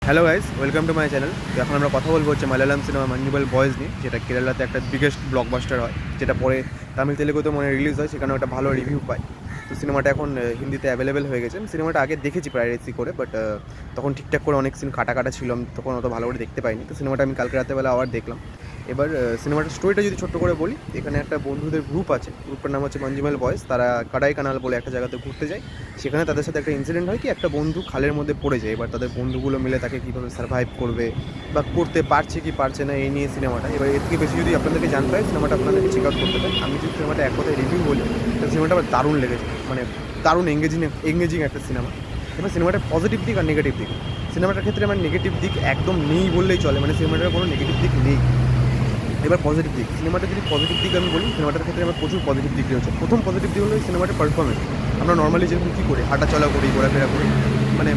Hello guys, welcome to my channel. তো এখন আমরা কথা বলবো হচ্ছে মালায়ালাম সিনেমা মাঞ্জুমেল বয়েজ নিয়ে, যেটা কেরালাতে একটা বিগেস্ট ব্লকবাস্টার হয়, যেটা পরে তামিল তেলেগুতে মনে রিলিজ হয়, সেখানে একটা ভালো রিভিউ পায়। তো সিনেমাটা এখন হিন্দিতে অ্যাভেলেবেল হয়ে গেছে। আমি সিনেমাটা আগে দেখেছি পাইরেসি করে, বাট তখন ঠিকঠাক করে অনেক সিন কাটা কাটা ছিল, আমি তখন অত ভালো করে দেখতে পাইনি। তো সিনেমাটা আমি কালকে রাতেবেলা আবার দেখলাম। এবার সিনেমাটার স্টোরিটা যদি ছোট্ট করে বলি, এখানে একটা বন্ধুদের গ্রুপ আছে, গ্রুপটার নাম হচ্ছে মাঞ্জুমেল বয়েজ। তারা কাডাই কানাল বলে একটা জায়গাতে ঘুরতে যায়। সেখানে তাদের সাথে একটা ইনসিডেন্ট হয় কি, একটা বন্ধু খালের মধ্যে পড়ে যায়। এবার তাদের বন্ধুগুলো মিলে তাকে কীভাবে সার্ভাইভ করবে বা করতে পারছে কি পারছে না, এই নিয়ে সিনেমাটা। এবার এর থেকে বেশি যদি আপনাদেরকে জানতে হয়, সিনেমাটা আপনাদেরকে চেক আউট করতে পারেন। আমি যদি সিনেমাটা এক কথায় রিভিউ বলি, তাহলে সিনেমাটা আমার দারুণ লেগেছে, মানে দারুণ এঙ্গেজিং একটা সিনেমা। এবার সিনেমাটার পজিটিভ দিক আর নেগেটিভ দিক, সিনেমাটার ক্ষেত্রে আমার নেগেটিভ দিক একদম নেই বললেই চলে, মানে সিনেমাটার কোনো নেগেটিভ দিক নেই। এবার পজিটিভ দিক, সিনেমাটা যদি পজিটিভ দিক আমি বলি, সিনেমাটার ক্ষেত্রে আমার প্রচুর পজিটিভ দিক রয়েছে। প্রথম পজিটিভ দিক হলো সিনেমাটার পারফরমেন্স। আমরা নর্মালি যেরকম কী করি, হাঁটা চলা করি, ঘোরাফেরা করি, মানে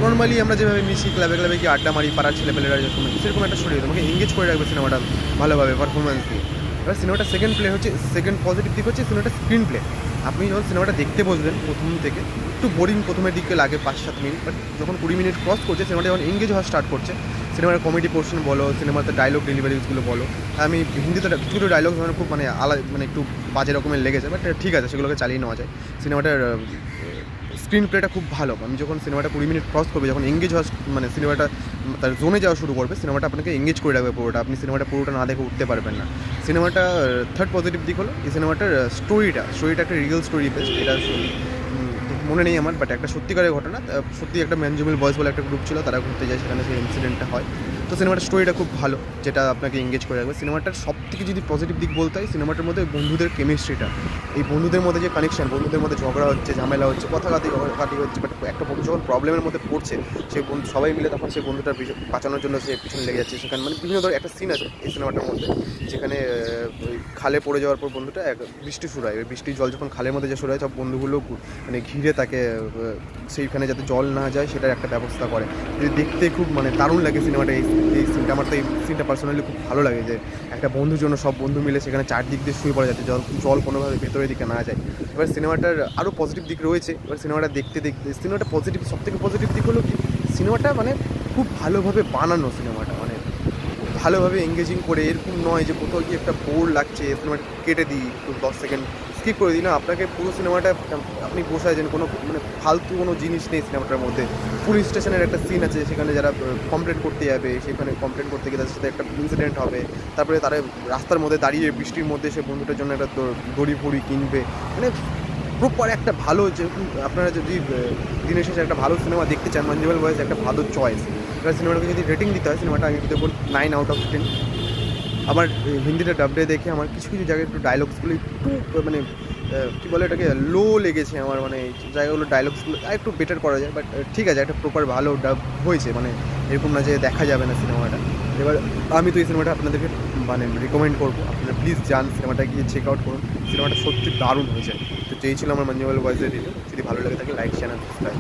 নর্মালি আমরা যেভাবে মিশি, ক্লাবে ক্লাবে কি আড্ডা মারি, পাড়ার ছেলেপেলেরা যেরকম, সেরকম একটা শরীর তোমাকে এঙ্গেজ করে রাখবে সিনেমাটা ভালোভাবে পারফরমেন্স দিয়ে। এবার সিনেমাটা সেকেন্ড পজিটিভ দিক হচ্ছে সিনেমাটা স্ক্রিন প্লে। আপনি যখন সিনেমাটা দেখতে বসবেন, প্রথম থেকে একটু বোরিং প্রথমের দিকে লাগে 5-7 মিনিট, বাট যখন 20 মিনিট ক্রস করছে, সিনেমাটা যখন এঙ্গেজ হওয়া স্টার্ট করছে, সিনেমার কমেডি পোর্শন বলো, সিনেমাতে ডায়লগ ডেলিভারিজগুলো বলো, আমি হিন্দিতে কিছু কিছু ডায়লগ মানে খুব মানে আলাদা, মানে একটু বাজে রকমের লেগেছে, বাট ঠিক আছে, সেগুলোকে চালিয়ে নেওয়া যায়। সিনেমাটার স্ক্রিন প্লেটা খুব ভালো। আমি যখন সিনেমাটা 20 মিনিট ক্রস করবে, যখন এঙ্গেজ হওয়া মানে সিনেমাটা তার জোনে যাওয়া শুরু করবে, সিনেমাটা আপনাকে এঙ্গেজ করে রাখবে পুরোটা, আপনি সিনেমাটা পুরোটা না দেখে উঠতে পারবেন না। সিনেমাটা থার্ড পজিটিভ দিক হলো এই সিনেমাটার স্টোরিটা একটা রিয়েল স্টোরি বেস্ট। এটা মনে নেই আমার, বাট একটা সত্যিকারের ঘটনা। সত্যি একটা মাঞ্জুমেল বয়েজ বলে একটা গ্রুপ ছিল, তারা ঘুরতে যায়, সেখানে সেই ইনসিডেন্টটা হয়। তো সিনেমাটার স্টোরিটা খুব ভালো, যেটা আপনাকে এঙ্গেজ করে রাখবে। সিনেমাটার সব থেকে যদি পজিটিভ দিক বলতে হয়, সিনেমাটার মধ্যে বন্ধুদের কেমিস্ট্রিটা, এই বন্ধুদের মধ্যে যে কানেকশন, বন্ধুদের মধ্যে ঝগড়া হচ্ছে, ঝামেলা হচ্ছে, কাটি হচ্ছে, বাট একটা বন্ধু যখন প্রবলেমের মধ্যে পড়ছে, সেই বন্ধু সবাই মিলে তখন সেই বন্ধুটার বাঁচানোর জন্য সে পিছনে লেগে যাচ্ছে। সেখানে মানে বিভিন্ন ধরনের একটা সিন আছে এই সিনেমাটার মধ্যে, যেখানে ওই খালে পড়ে যাওয়ার পর বন্ধুটা বৃষ্টি শুরু হয়, ওই বৃষ্টির জল যখন খালের মধ্যে যে শুরু হয়, সব বন্ধুগুলো মানে ঘিরে তাকে সেইখানে যাতে জল না যায় সেটার একটা ব্যবস্থা করে। দেখতে খুব মানে দারুণ লাগে সিনেমাটা। এই সিনটা আমার, তো এই সিনটা পার্সোনালি খুব ভালো লাগে, যে একটা বন্ধুর জন্য সব বন্ধু মিলে সেখানে চারদিক দিয়ে শুয়ে পড়ে, যাতে জল কোনোভাবে ভেতরের দিকে না যায়। এবার সিনেমাটার আরও পজিটিভ দিক রয়েছে। এবার সিনেমাটা দেখতে সিনেমাটা পজিটিভ, সবথেকে পজিটিভ দিক হলো কি, সিনেমাটা মানে খুব ভালোভাবে বানানো। সিনেমাটা মানে ভালোভাবে এঙ্গেজিং করে, এরকম নয় যে কোথাও গিয়ে একটা বোর লাগছে সিনেমাটা কেটে দিই, একটু 10 সেকেন্ড স্কিপ করে দিই না। আপনাকে পুরো সিনেমাটা আপনি বসায় যেন কোনো মানে ফালতু কোনো জিনিস নেই সিনেমাটার মধ্যে। পুলিশ স্টেশনের একটা সিন আছে, সেখানে যারা কমপ্লেন করতে যাবে, সেখানে কমপ্লেন করতে গিয়ে তাদের সাথে একটা ইনসিডেন্ট হবে। তারপরে তারা রাস্তার মধ্যে দাঁড়িয়ে বৃষ্টির মধ্যে সে বন্ধুটার জন্য একটা দড়ি ফড়ি কিনবে। মানে প্রপার একটা ভালো, যে আপনারা যদি দিনের শেষে একটা ভালো সিনেমা দেখতে চান, মাঞ্জুমেল বয়েজ একটা ভালো চয়েস। এবার সিনেমাটাকে যদি রেটিং দিতে হয়, সিনেমাটা আমি দেবো 9/10। আমার হিন্দিটা ডাবডে দেখে আমার কিছু কিছু জায়গায় একটু ডায়লগসগুলো একটু মানে কী বলে এটাকে, লো লেগেছে আমার। মানে জায়গাগুলো ডায়লগসগুলো আর একটু বেটার করা যায়, বাট ঠিক আছে, একটা প্রপার ভালো ডাব হয়েছে, মানে এরকম না যে দেখা যাবে না সিনেমাটা। এবার আমি তো এই সিনেমাটা আপনাদেরকে মানে রিকমেন্ড করবো, আপনারা প্লিজ যান, সিনেমাটা গিয়ে চেক আউট করুন। সিনেমাটা সত্যি দারুণ হয়েছে। তো যেই ছিল আমার মাঞ্জুমেল বয়েজের রিভিউ। যদি ভালো লাগে থাকে, লাইক, চ্যানেল, সাবস্ক্রাইব।